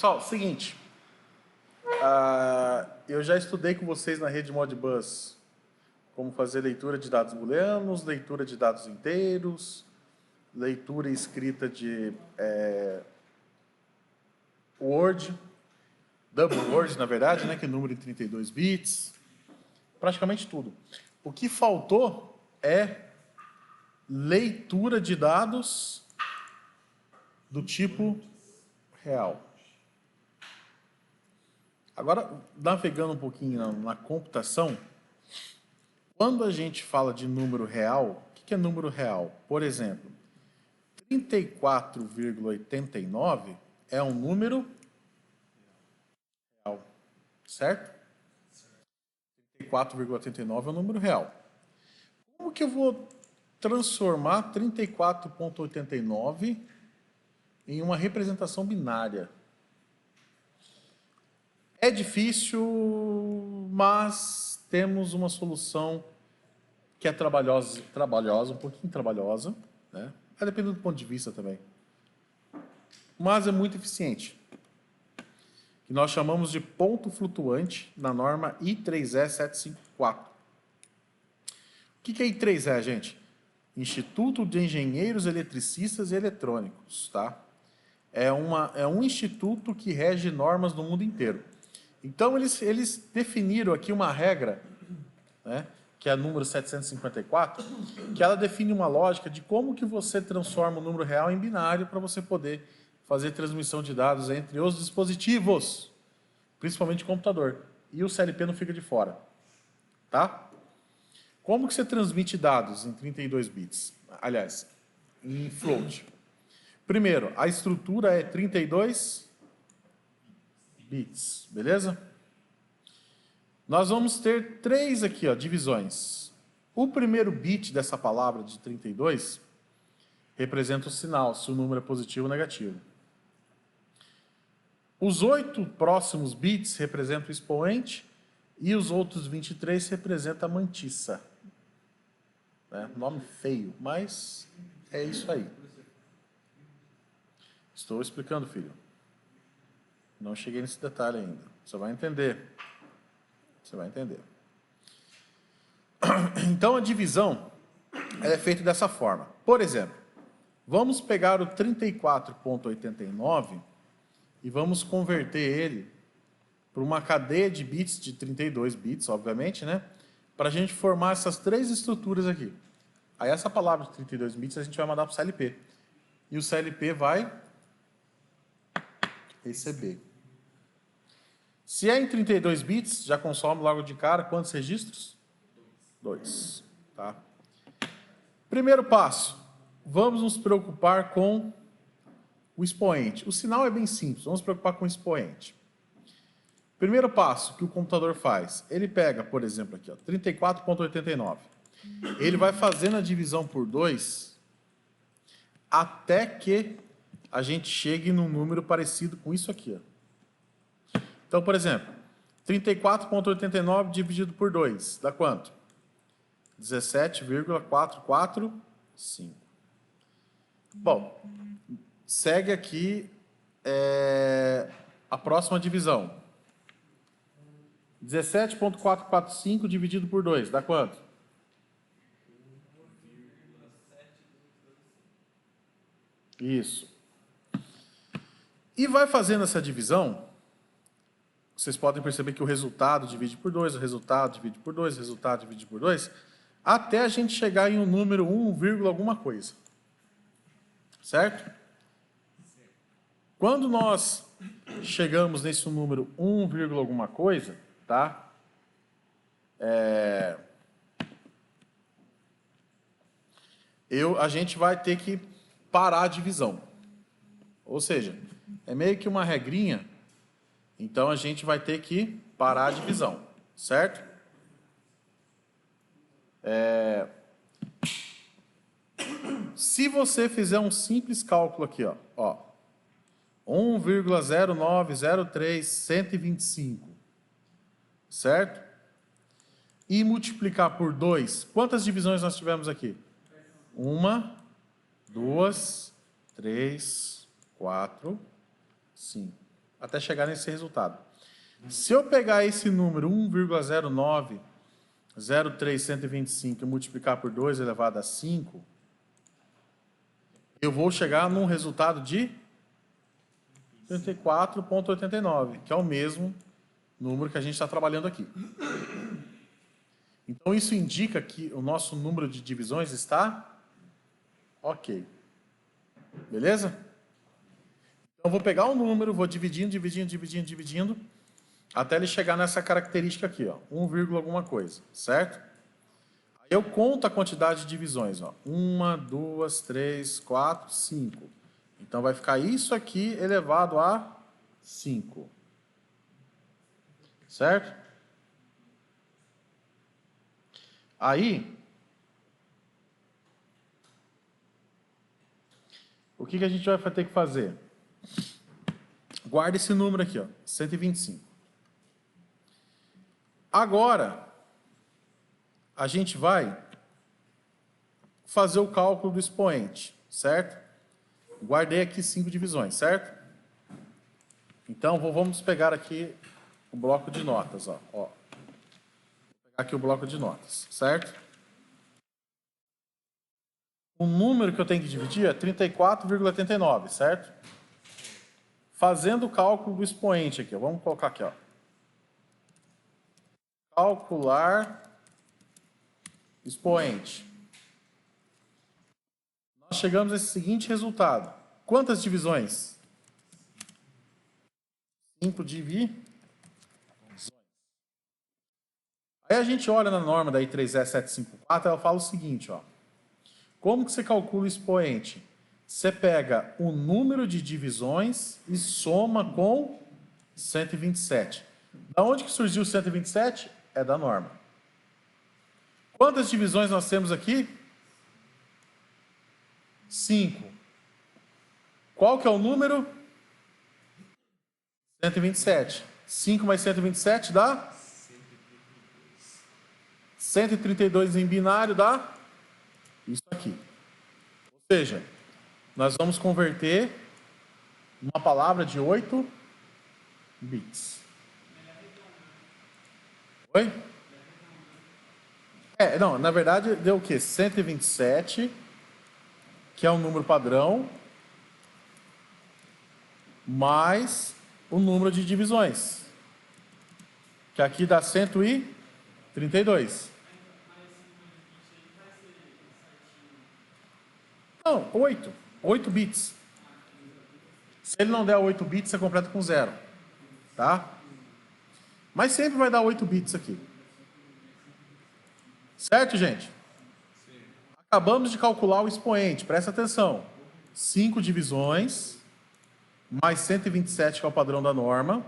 Pessoal, seguinte. Eu já estudei com vocês na rede Modbus como fazer leitura de dados booleanos, leitura de dados inteiros, leitura e escrita de Word, Double Word, na verdade, né, que é número em 32 bits, praticamente tudo. O que faltou é leitura de dados do tipo real. Agora, navegando um pouquinho na computação, quando a gente fala de número real, o que é número real? Por exemplo, 34,89 é um número real, certo? 34,89 é um número real. Como que eu vou transformar 34,89 em uma representação binária? É difícil, mas temos uma solução que é trabalhosa, um pouquinho trabalhosa, né? Vai depender do ponto de vista também. Mas é muito eficiente. Que nós chamamos de ponto flutuante na norma I3E754. O que é I3E, gente? Instituto de Engenheiros Eletricistas e Eletrônicos, tá? É um instituto que rege normas no mundo inteiro. Então, eles definiram aqui uma regra, né, que é a número 754, que ela define uma lógica de como que você transforma o número real em binário para você poder fazer transmissão de dados entre os dispositivos, principalmente o computador. E o CLP não fica de fora. Tá? Como que você transmite dados em 32 bits? Aliás, em float. Primeiro, a estrutura é 32 bits, beleza? Nós vamos ter três aqui, ó, divisões. O primeiro bit dessa palavra de 32 representa o sinal, se o número é positivo ou negativo. Os 8 próximos bits representam o expoente e os outros 23 representam a mantissa. Nome feio, mas é isso aí. Estou explicando, filho. Não cheguei nesse detalhe ainda. Você vai entender. Você vai entender. Então, a divisão é feita dessa forma. Por exemplo, vamos pegar o 34,89 e vamos converter ele para uma cadeia de bits de 32 bits, obviamente, né? Para a gente formar essas três estruturas aqui. Aí, essa palavra de 32 bits a gente vai mandar para o CLP. E o CLP vai receber. Se é em 32 bits, já consome logo de cara quantos registros? 2. Tá? Primeiro passo, vamos nos preocupar com o expoente. O sinal é bem simples, vamos nos preocupar com o expoente. Primeiro passo que o computador faz, ele pega, por exemplo, aqui, 34,89. Ele vai fazendo a divisão por 2 até que a gente chegue num número parecido com isso aqui, ó. Então, por exemplo, 34,89 dividido por 2, dá quanto? 17,445. Bom, segue aqui a próxima divisão. 17,445 dividido por 2, dá quanto? Isso. E vai fazendo essa divisão. Vocês podem perceber que o resultado divide por 2, o resultado divide por 2, o resultado divide por 2, até a gente chegar em um número 1, alguma coisa. Certo? Quando nós chegamos nesse número 1, alguma coisa, tá? A gente vai ter que parar a divisão. Ou seja, é meio que uma regrinha. Então, a gente vai ter que parar a divisão, certo? Se você fizer um simples cálculo aqui, ó 1,0903125, certo? E multiplicar por 2, quantas divisões nós tivemos aqui? 1, 2, 3, 4, 5. até chegar nesse resultado. Se eu pegar esse número 1,0903125 e multiplicar por 2 elevado a 5, eu vou chegar num resultado de 34,89, que é o mesmo número que a gente está trabalhando aqui. Então, isso indica que o nosso número de divisões está ok. Beleza? Então, eu vou pegar o número, vou dividindo, até ele chegar nessa característica aqui, ó, 1, alguma coisa, certo? Aí eu conto a quantidade de divisões, ó, 1, 2, 3, 4, 5. Então, vai ficar isso aqui elevado a 5. Certo? Aí, o que a gente vai ter que fazer? Guarda esse número aqui, ó, 125. Agora, a gente vai fazer o cálculo do expoente, certo? Guardei aqui 5 divisões, certo? Então, vamos pegar aqui o bloco de notas, ó. Vou pegar aqui o bloco de notas, certo? O número que eu tenho que dividir é 34,89, certo? Fazendo o cálculo do expoente aqui, ó. Vamos colocar aqui, ó. Calcular expoente. Nós chegamos a esse seguinte resultado. Quantas divisões? 5 divisões. Aí a gente olha na norma da I3E754, ela fala o seguinte, ó. Como que você calcula o expoente? Você pega o número de divisões e soma com 127. Da onde que surgiu o 127? É da norma. Quantas divisões nós temos aqui? 5. Qual que é o número? 127. 5 mais 127 dá? 132 em binário dá? Isso aqui. Ou seja, nós vamos converter uma palavra de 8 bits. Oi? Não, na verdade deu o quê? 127, que é um número padrão, mais o número de divisões, que aqui dá 132. Não, 8. 8 bits. Se ele não der 8 bits, você completa com 0. Tá? Mas sempre vai dar 8 bits aqui. Certo, gente? Sim. Acabamos de calcular o expoente. Presta atenção. 5 divisões, mais 127, que é o padrão da norma,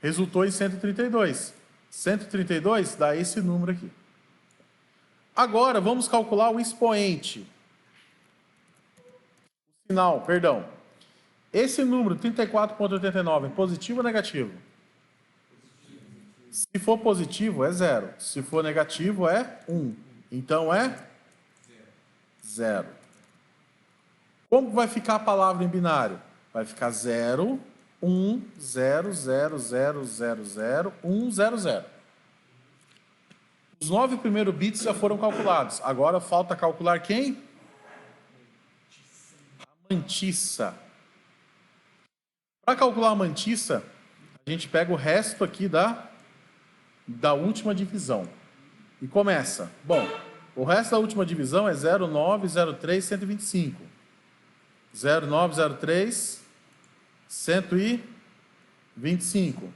resultou em 132. 132 dá esse número aqui. Agora, vamos calcular o expoente. O sinal, perdão. Esse número, 34,89, é positivo ou negativo? Se for positivo, é 0. Se for negativo, é 1. Então, é 0. Como vai ficar a palavra em binário? Vai ficar 0, 1, 0, 0, 0, 0, 0, 1, 0, 0. Os 9 primeiros bits já foram calculados. Agora falta calcular quem? A mantissa. Para calcular a mantissa, a gente pega o resto aqui da última divisão. E começa. Bom, o resto da última divisão é 0903, 125. 0903, 125.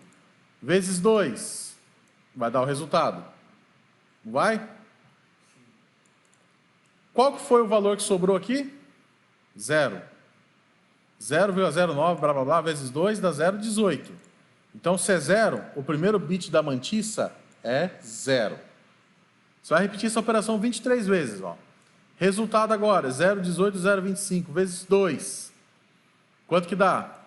Vezes 2. Vai dar o resultado. Não vai? Qual que foi o valor que sobrou aqui? 0. 0,09, blá, blá, blá, vezes 2 dá 0,18. Então, se é 0, o primeiro bit da mantissa é 0. Você vai repetir essa operação 23 vezes. Ó. Resultado agora, 0,18, 0,25, vezes 2. Quanto que dá?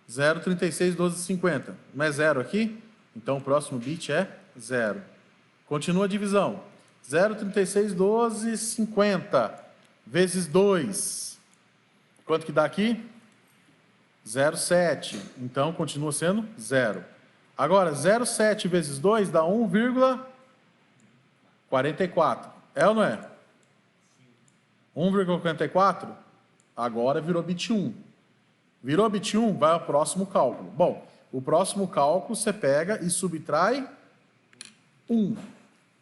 0,36, 12,50. Não é 0 aqui? Então, o próximo bit é 0. Continua a divisão. 0,36, 12,50, vezes 2. Quanto que dá aqui? 0,7. Então, continua sendo 0. Agora, 0,7 vezes 2 dá 1,44. É ou não é? 1,44? Agora virou bit 1. Virou bit 1, vai ao próximo cálculo. Bom, o próximo cálculo você pega e subtrai 1.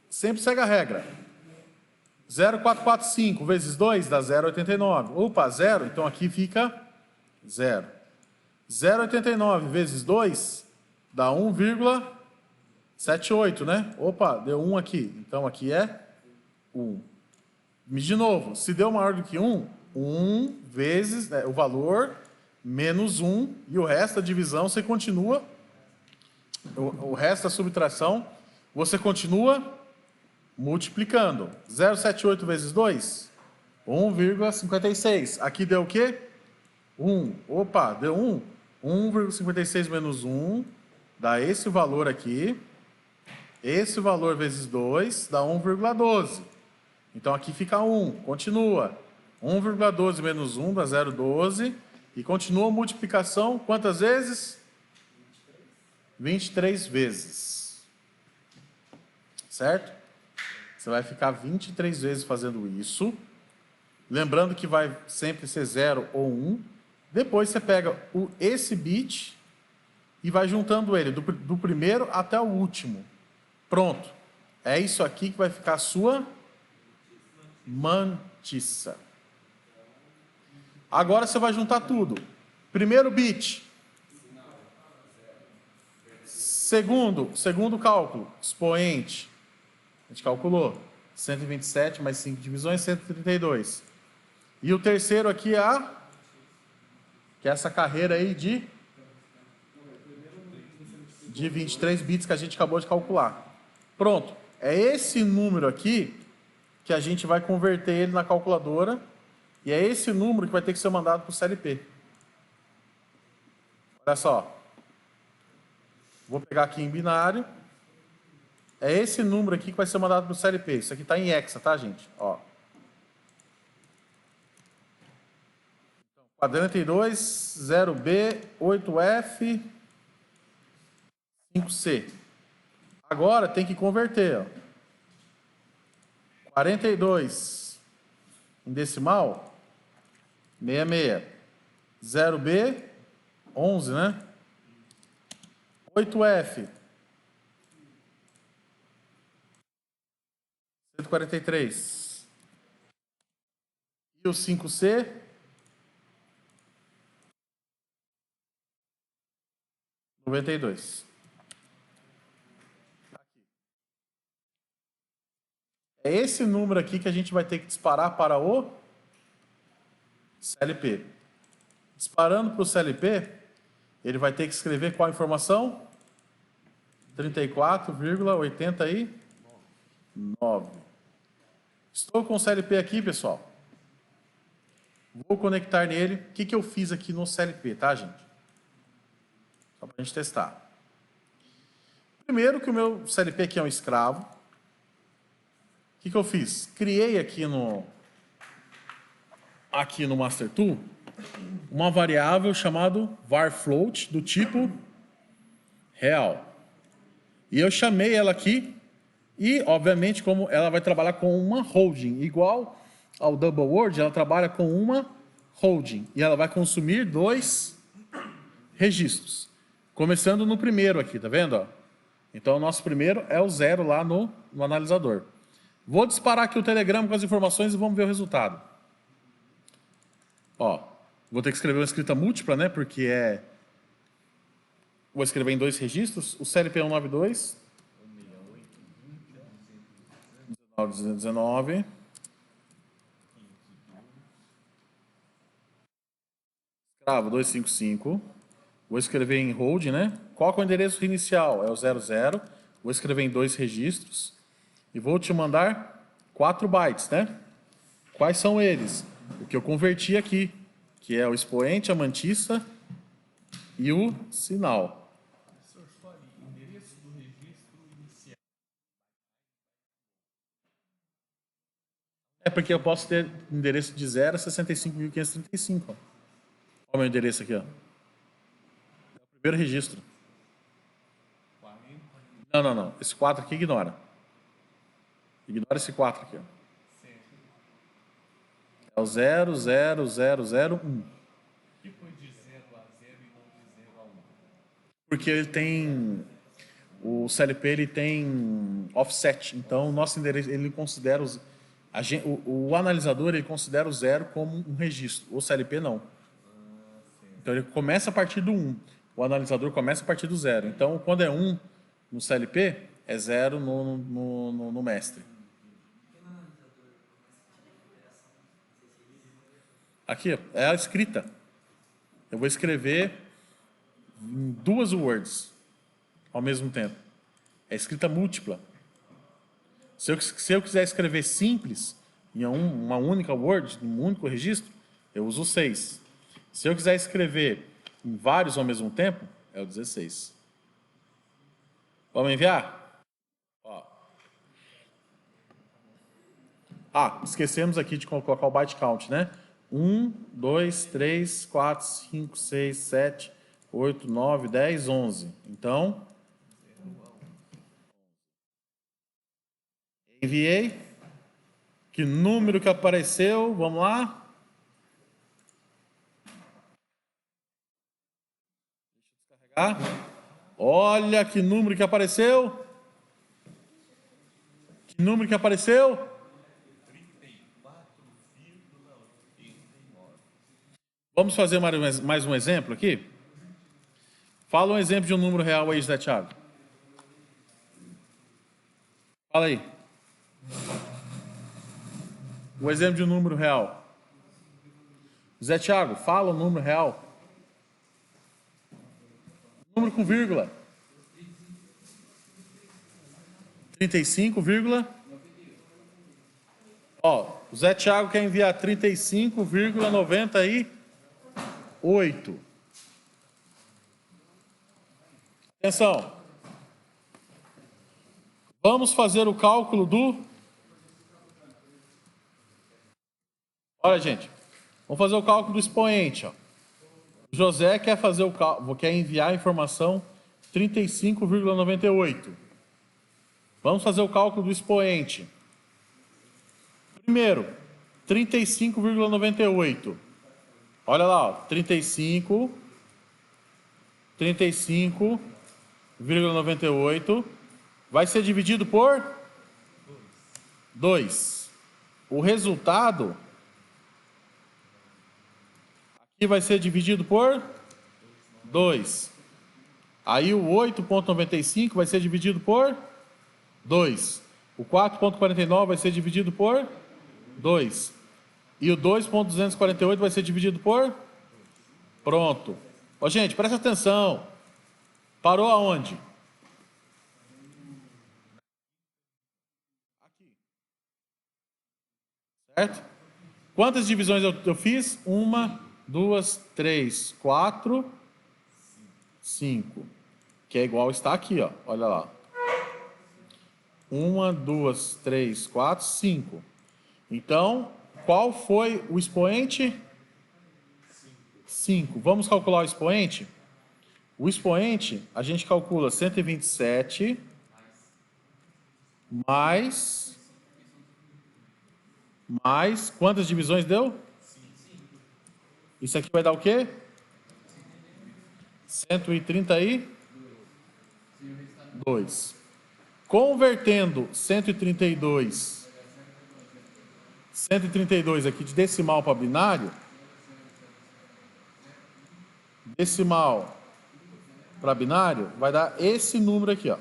Sempre segue a regra. 0,445 vezes 2 dá 0,89. Opa, 0, então aqui fica 0. 0,89 vezes 2 dá 1,78, né? Opa, deu 1 aqui. Então aqui é 1. De novo, se deu maior do que 1, 1 vezes o valor menos 1 e o resto da divisão você continua, o resto da subtração você continua multiplicando. 0,78 vezes 2, 1,56. Aqui deu o quê? 1. Opa, deu 1. 1,56 menos 1 dá esse valor aqui. Esse valor vezes 2 dá 1,12. Então aqui fica 1. Continua. 1,12 menos 1 dá 0,12. E continua a multiplicação quantas vezes? 23 vezes. Certo? Você vai ficar 23 vezes fazendo isso. Lembrando que vai sempre ser 0 ou 1. Depois você pega esse bit e vai juntando ele do primeiro até o último. Pronto. É isso aqui que vai ficar a sua mantissa. Agora você vai juntar tudo. Primeiro bit. Segundo cálculo, expoente. A gente calculou. 127 mais 5 divisões, 132. E o terceiro aqui que é essa carreira aí de 23 bits que a gente acabou de calcular. Pronto. É esse número aqui que a gente vai converter ele na calculadora. E é esse número que vai ter que ser mandado para o CLP. Olha só. Vou pegar aqui em binário. É esse número aqui que vai ser mandado para o CLP. Isso aqui está em hexa, tá, gente? Ó. 42, 0B, 8F, 5C. Agora tem que converter. Ó. 42 em decimal, 66. 0B, 11, né? 8F, 143. E o 5C, 92. É esse número aqui que a gente vai ter que disparar para o CLP. Disparando para o CLP, ele vai ter que escrever qual informação? 34,89. Estou com o CLP aqui, pessoal. Vou conectar nele. O que eu fiz aqui no CLP, tá, gente? Só para a gente testar. Primeiro que o meu CLP aqui é um escravo. O que eu fiz? Criei aqui no Master Tool uma variável chamada varFloat do tipo real. E eu chamei ela aqui e, obviamente, como ela vai trabalhar com uma holding, igual ao Double Word, ela trabalha com uma holding e ela vai consumir 2 registros. Começando no primeiro aqui, tá vendo? Ó? Então, o nosso primeiro é o 0 lá no analisador. Vou disparar aqui o telegrama com as informações e vamos ver o resultado. Ó, vou ter que escrever uma escrita múltipla, né? Porque vou escrever em 2 registros. O CLP 192. 19. Escravo 255. Vou escrever em hold, né? Qual que é o endereço inicial? É o 00. Vou escrever em 2 registros. E vou te mandar 4 bytes, né? Quais são eles? O que eu converti aqui, que é o expoente, a mantissa e o sinal. É porque eu posso ter endereço de 0 a 65.535. Olha o meu endereço aqui, ó. Primeiro registro. Não, não, não. Esse 4 aqui ignora. Ignora esse 4 aqui. Ó. É o 0, 0, 0, 0, 1. Que foi de 0 a 0 e não de 0 a 1? Porque ele tem... O CLP ele tem offset. Então, o nosso endereço, ele considera os... o analisador ele considera o 0 como um registro. O CLP não. Então, ele começa a partir do 1. O analisador começa a partir do 0. Então, quando é 1 no CLP, é 0 no mestre. Aqui, é a escrita. Eu vou escrever em 2 words ao mesmo tempo. É escrita múltipla. Se eu quiser escrever simples, em uma única word, em um único registro, eu uso o 6. Se eu quiser escrever em vários ao mesmo tempo, é o 16. Vamos enviar? Ó. Ah, esquecemos aqui de colocar o byte count, né? 1, 2, 3, 4, 5, 6, 7, 8, 9, 10, 11. Então, enviei. Que número que apareceu? Vamos lá. Deixa eu descarregar. Olha que número que apareceu. Que número que apareceu? 34,89. Vamos fazer mais um exemplo aqui? Fala um exemplo de um número real aí, José Thiago. Fala aí. O exemplo de um número real. José Thiago, fala um número real. Número com vírgula. 35, ó, o Zé Thiago quer enviar 35,98. Atenção. Vamos fazer o cálculo do... Olha, gente. Vamos fazer o cálculo do expoente. Ó. O José quer fazer o cálculo, quer enviar a informação 35,98. Vamos fazer o cálculo do expoente. Primeiro, 35,98. Olha lá, ó, 35,98 vai ser dividido por 2. O resultado aqui vai ser dividido por 2. Aí o 8,95 vai ser dividido por 2. O 4,49 vai ser dividido por 2. E o 2,248 vai ser dividido por... Pronto. Ó, gente, presta atenção. Parou aonde? Aqui. Certo? Quantas divisões eu fiz? 1, 2, 3, 4, 5. Que é igual está aqui, ó. Olha lá. 1, 2, 3, 4, 5. Então, qual foi o expoente? 5. Vamos calcular o expoente? O expoente, a gente calcula 127 mais quantas divisões deu? Isso aqui vai dar o quê? 132. Convertendo 132 aqui de decimal para binário, decimal para binário, vai dar esse número aqui, ó.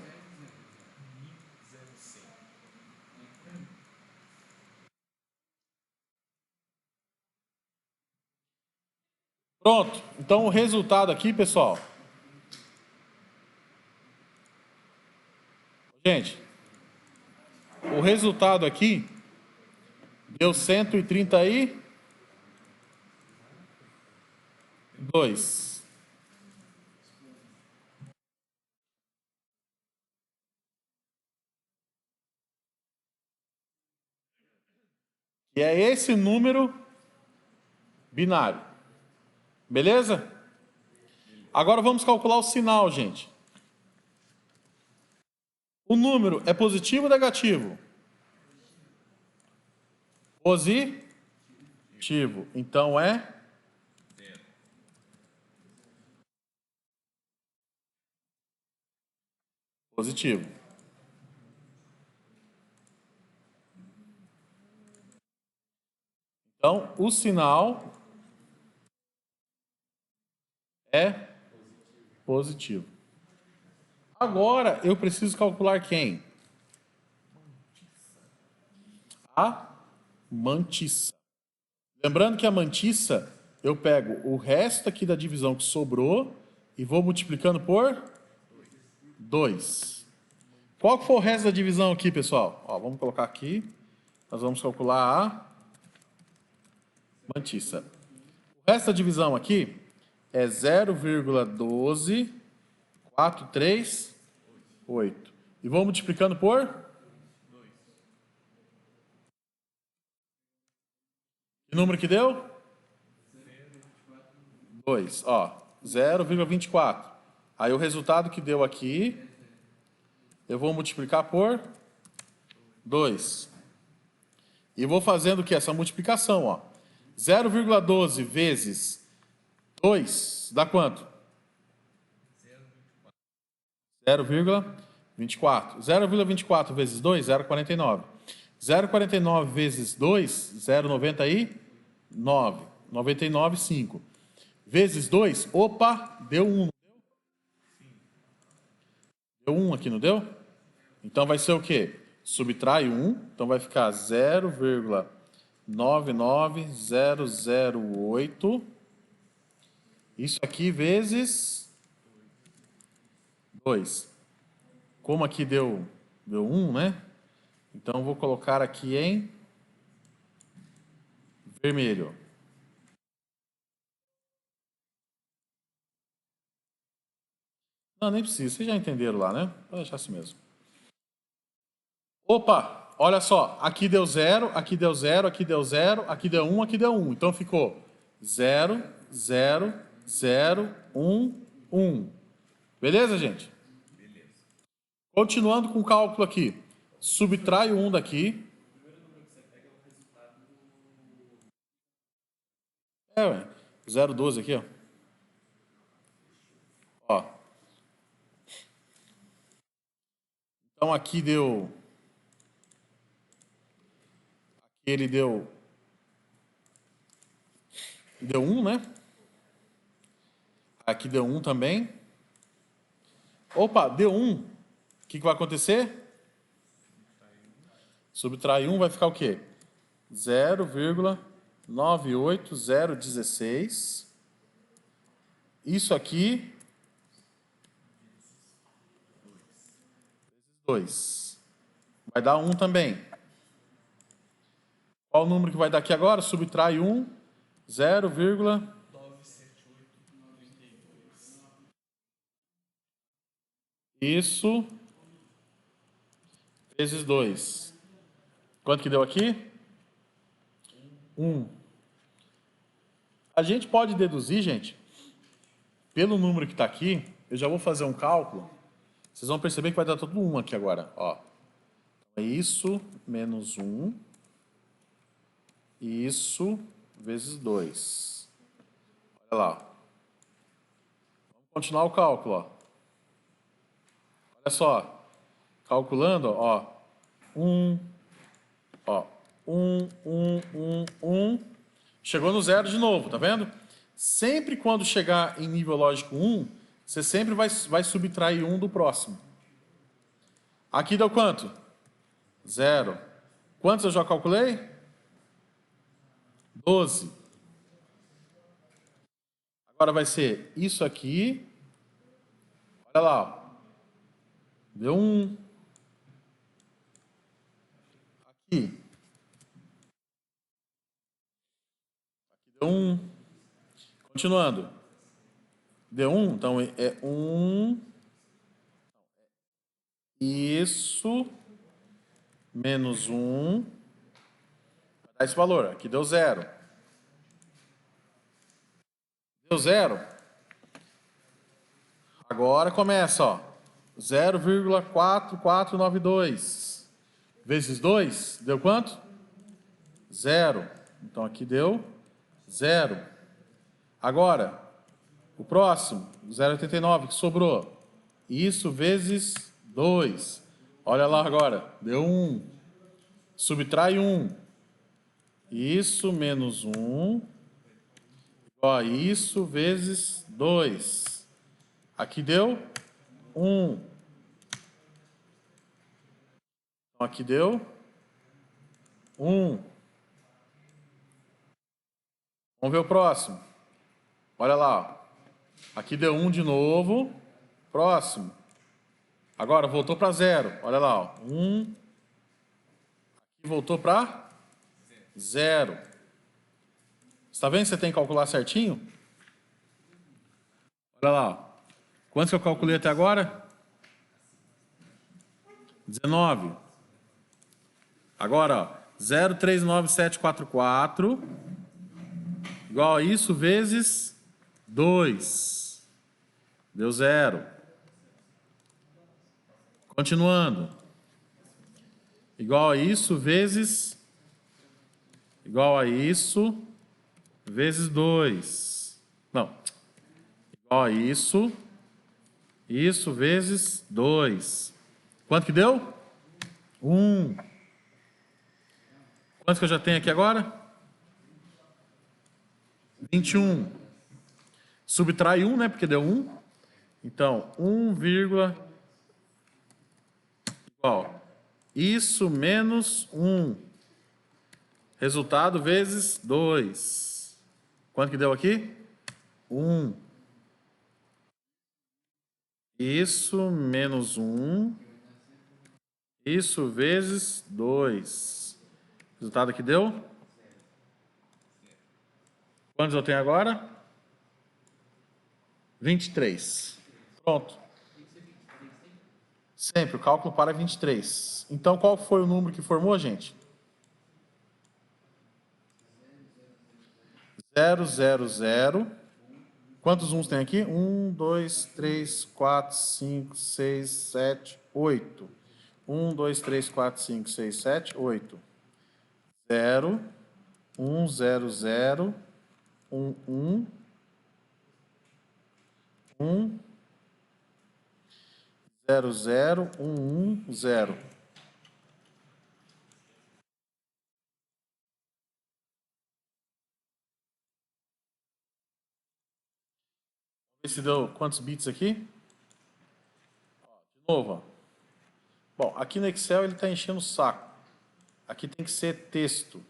Pronto. Então, o resultado aqui, pessoal. Gente, o resultado aqui deu 132. E é esse número binário. Beleza? Agora vamos calcular o sinal, gente. O número é positivo ou negativo? Positivo. Então é positivo. Então, o sinal é positivo. Agora, eu preciso calcular quem? A mantissa. Lembrando que a mantissa, eu pego o resto aqui da divisão que sobrou e vou multiplicando por 2. Qual que foi o resto da divisão aqui, pessoal? Ó, vamos colocar aqui. Nós vamos calcular a mantissa. O resto da divisão aqui é 0,12438. E vou multiplicando por 2. Que número que deu? 2. Ó, 0,24. Aí o resultado que deu aqui, eu vou multiplicar por 2. E vou fazendo o que? Essa multiplicação, ó. 0,12 vezes 2 dá quanto? 0,24. 0,24 vezes 2, 0,49. 0,49 vezes 2, 0,99. 99,5. Vezes 2, opa, deu 1. Deu 1 aqui, não deu? Então vai ser o quê? Subtrai 1, então vai ficar 0,99008. Isso aqui vezes 2. Como aqui deu 1, né? Então vou colocar aqui em vermelho. Não, nem precisa, vocês já entenderam lá, né? Vou deixar assim mesmo. Opa, olha só, aqui deu 0, aqui deu 0, aqui deu 0, aqui deu 1, aqui deu 1. Então ficou 0, 0, 0, 1, 1. Beleza, gente? Beleza. Continuando com o cálculo aqui. Subtrai o 1 daqui. Ué. 0,12 aqui, ó. Ó. Então aqui deu... Aqui ele deu... Deu 1, né? Aqui deu 1 também. Opa, deu 1. O que vai acontecer? Subtrai 1 vai ficar o quê? 0,98016. Isso aqui... 2. Vai dar 1 também. Qual o número que vai dar aqui agora? Subtrai 1, 0,97892. Isso vezes 2. Quanto que deu aqui? 1. A gente pode deduzir, gente, pelo número que está aqui, eu já vou fazer um cálculo. Vocês vão perceber que vai dar tudo 1 aqui agora. Ó. É isso menos 1. Isso vezes 2. Olha lá. Vamos continuar o cálculo. Ó. Olha só. Calculando, ó. 1. Ó. 1, 1, 1, 1. Chegou no 0 de novo, tá vendo? Sempre quando chegar em nível lógico 1, você sempre vai subtrair 1 do próximo. Aqui deu quanto? 0. Quantos eu já calculei? 12. Agora vai ser isso aqui. Olha lá. Ó. Deu 1. Aqui. Aqui deu 1. Continuando. Deu 1, então é 1. Isso menos 1. Vai dar esse valor. Aqui deu 0. Deu 0. Agora começa, ó. 0,4492 vezes 2, deu quanto? 0. Então aqui deu 0. Agora, o próximo, 0,89 que sobrou. Isso vezes 2. Olha lá agora, deu 1. Subtrai 1. Isso menos 1. Ó, isso vezes 2. Aqui deu 1. Então aqui deu 1. Vamos ver o próximo. Olha lá. Ó. Aqui deu 1 de novo. Próximo. Agora voltou para 0. Olha lá. Ó. 1. Aqui voltou para 0. Está vendo que você tem que calcular certinho? Olha lá. Ó. Quantos que eu calculei até agora? 19. Agora, ó. 0,39744 igual a isso vezes 2. Deu 0. Continuando. Igual a isso vezes... Igual a isso vezes 2. Não. Igual a isso. Isso vezes 2. Quanto que deu? 1. Quanto que eu já tenho aqui agora? 21. Subtrai 1, né? Porque deu 1. Então, 1, igual. Isso menos 1. Resultado vezes 2. Quanto que deu aqui? 1. Isso menos 1. Isso vezes 2. Resultado que deu? Quantos eu tenho agora? 23. Pronto. Sempre, o cálculo para 23. Então, qual foi o número que formou, gente? 000. Quantos uns tem aqui? 1, 2, 3, 4, 5, 6, 7, 8. 1, 2, 3, 4, 5, 6, 7, 8. 0, 1, 0, 0, 1, 1, 1, 0, 0, 1, 1, 0. Esse deu quantos bits aqui? De novo, ó. Bom, aqui no Excel ele está enchendo o saco. Aqui tem que ser texto.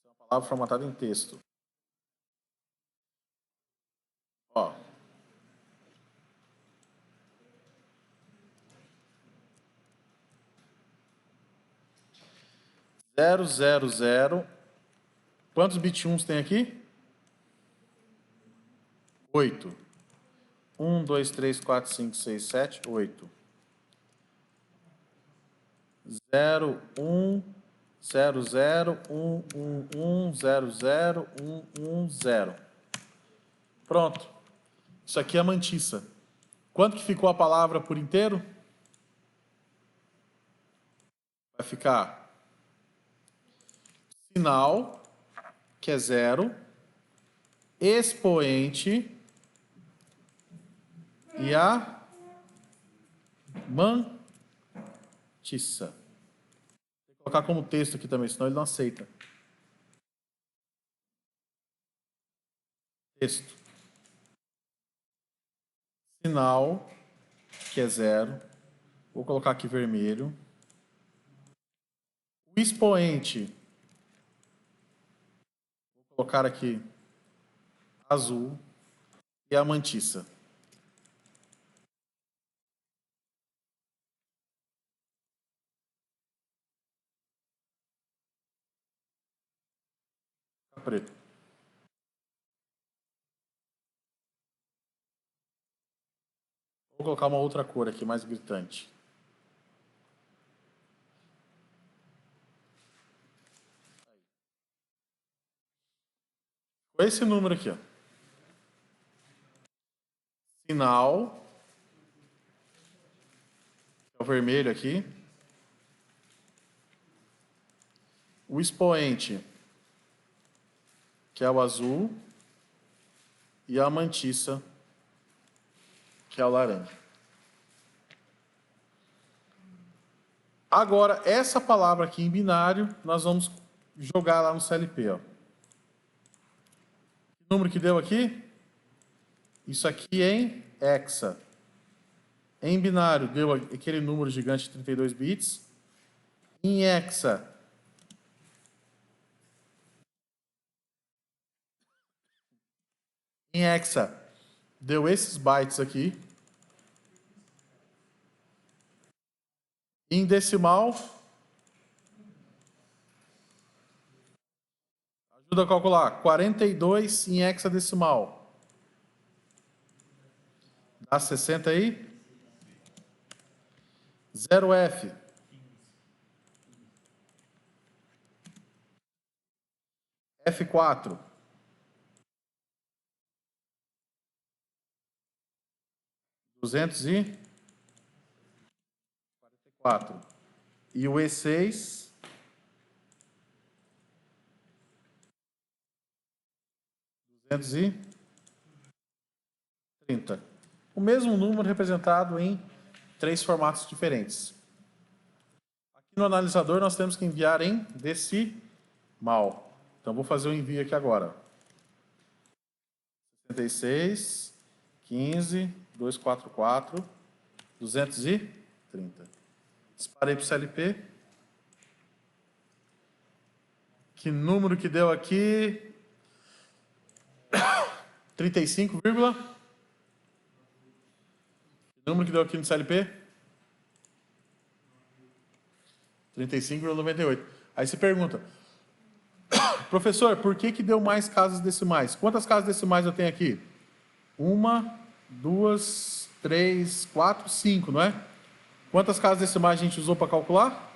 É uma palavra formatada em texto. Ó. Zero, zero, zero. Quantos bit 1 tem aqui? 8. 1, 2, 3, 4, 5, 6, 7, 8. 0, 1, 0, 0, 1, 1, 1, 0, 0, 1, 1, 0. Pronto. Isso aqui é a mantiça. Quanto que ficou a palavra por inteiro? Vai ficar sinal, que é 0, expoente e a mantiça. Tem que colocar como texto aqui também, senão ele não aceita. Texto. Sinal, que é 0. Vou colocar aqui vermelho. O expoente. Vou colocar aqui azul. E a mantiça. Preto. Vou colocar uma outra cor aqui, mais gritante. Esse número aqui, ó. sinal, é o vermelho aqui, o expoente, que é o azul, e a mantissa, que é o laranja. Agora, essa palavra aqui em binário, nós vamos jogar lá no CLP. Ó. Que número que deu aqui? Isso aqui em hexa. Em binário, deu aquele número gigante de 32 bits. Em hexa, deu esses bytes aqui. Em decimal, ajuda a calcular, 42 em hexadecimal. Dá 60 aí? 0F. F4. 244. E o E6. 230. O mesmo número representado em 3 formatos diferentes. Aqui no analisador nós temos que enviar em decimal. Então vou fazer o envio aqui agora. 66, 15, 244, 230. Disparei para o CLP. Que número que deu aqui? 35, que número que deu aqui no CLP? 35,98. Aí você pergunta, professor, por que deu mais casas decimais? Quantas casas decimais eu tenho aqui? 1, 2, 3, 4, 5, não é? Quantas casas decimais a gente usou para calcular?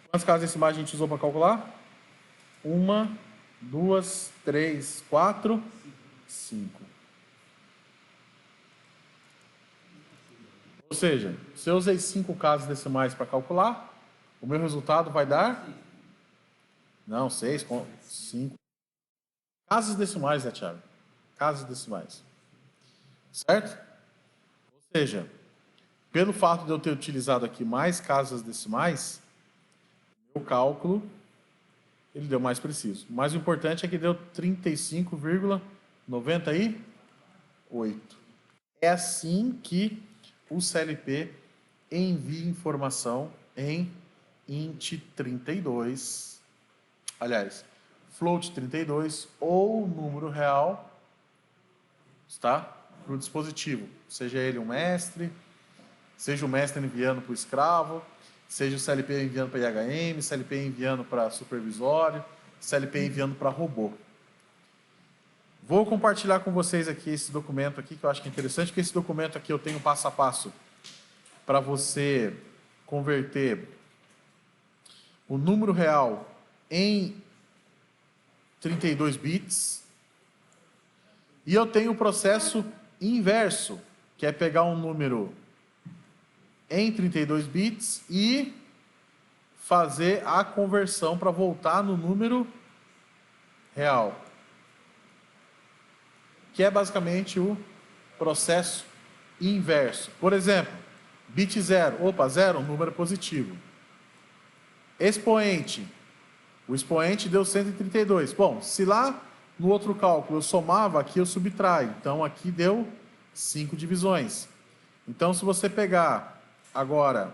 Quantas casas decimais a gente usou para calcular? 1, 2, 3, 4, 5. Ou seja, se eu usei 5 casas decimais para calcular, o meu resultado vai dar... Não, 6, 5. Casas decimais, né, Thiago? Casas decimais. Certo? Ou seja, pelo fato de eu ter utilizado aqui mais casas decimais, o cálculo ele deu mais preciso. Mas o importante é que deu 35,98. É assim que o CLP envia informação em int 32, aliás, float 32 ou número real, está? Para o dispositivo, seja ele um mestre, seja o mestre enviando para o escravo, seja o CLP enviando para IHM, CLP enviando para supervisório, CLP enviando para robô. Vou compartilhar com vocês aqui esse documento aqui, que eu acho que é interessante, porque esse documento aqui eu tenho passo a passo para você converter o número real em 32 bits. E eu tenho o processo inverso, que é pegar um número em 32 bits e fazer a conversão para voltar no número real, que é basicamente o processo inverso. Por exemplo, bit 0, opa, 0, um número positivo. Expoente, o expoente deu 132. Bom, se lá no outro cálculo eu somava, aqui eu subtraio. Então aqui deu 5 divisões. Então se você pegar agora,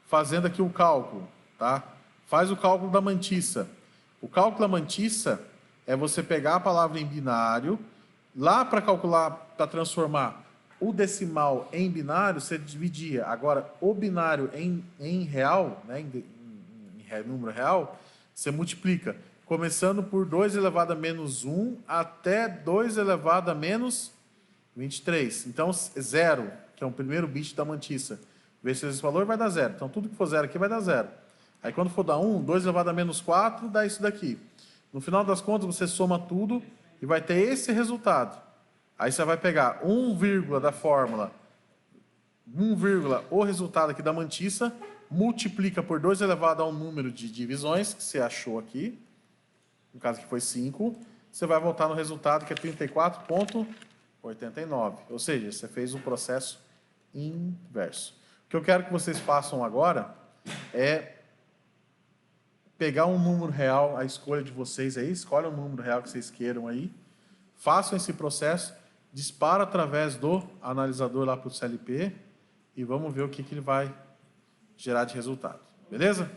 fazendo aqui o cálculo, tá? Faz o cálculo da mantissa. O cálculo da mantissa é você pegar a palavra em binário, lá para calcular, para transformar o decimal em binário, você dividia. Agora, o binário em real, né, em número real, você multiplica, começando por 2 elevado a menos 1 até 2 elevado a menos 23. Então, 0, que é o primeiro bit da mantissa, vezes esse valor vai dar 0. Então, tudo que for 0 aqui vai dar 0. Aí, quando for dar 1, 2 elevado a menos 4, dá isso daqui. No final das contas, você soma tudo e vai ter esse resultado. Aí você vai pegar 1, da fórmula, 1, o resultado aqui da mantissa, multiplica por 2 elevado a um número de divisões que você achou aqui, no caso que foi 5, você vai voltar no resultado que é 34,89. Ou seja, você fez o processo inverso. O que eu quero que vocês façam agora é pegar um número real, a escolha de vocês aí, escolhe um número real que vocês queiram aí, façam esse processo, dispara através do analisador lá para o CLP e vamos ver o que ele vai gerar de resultado. Beleza?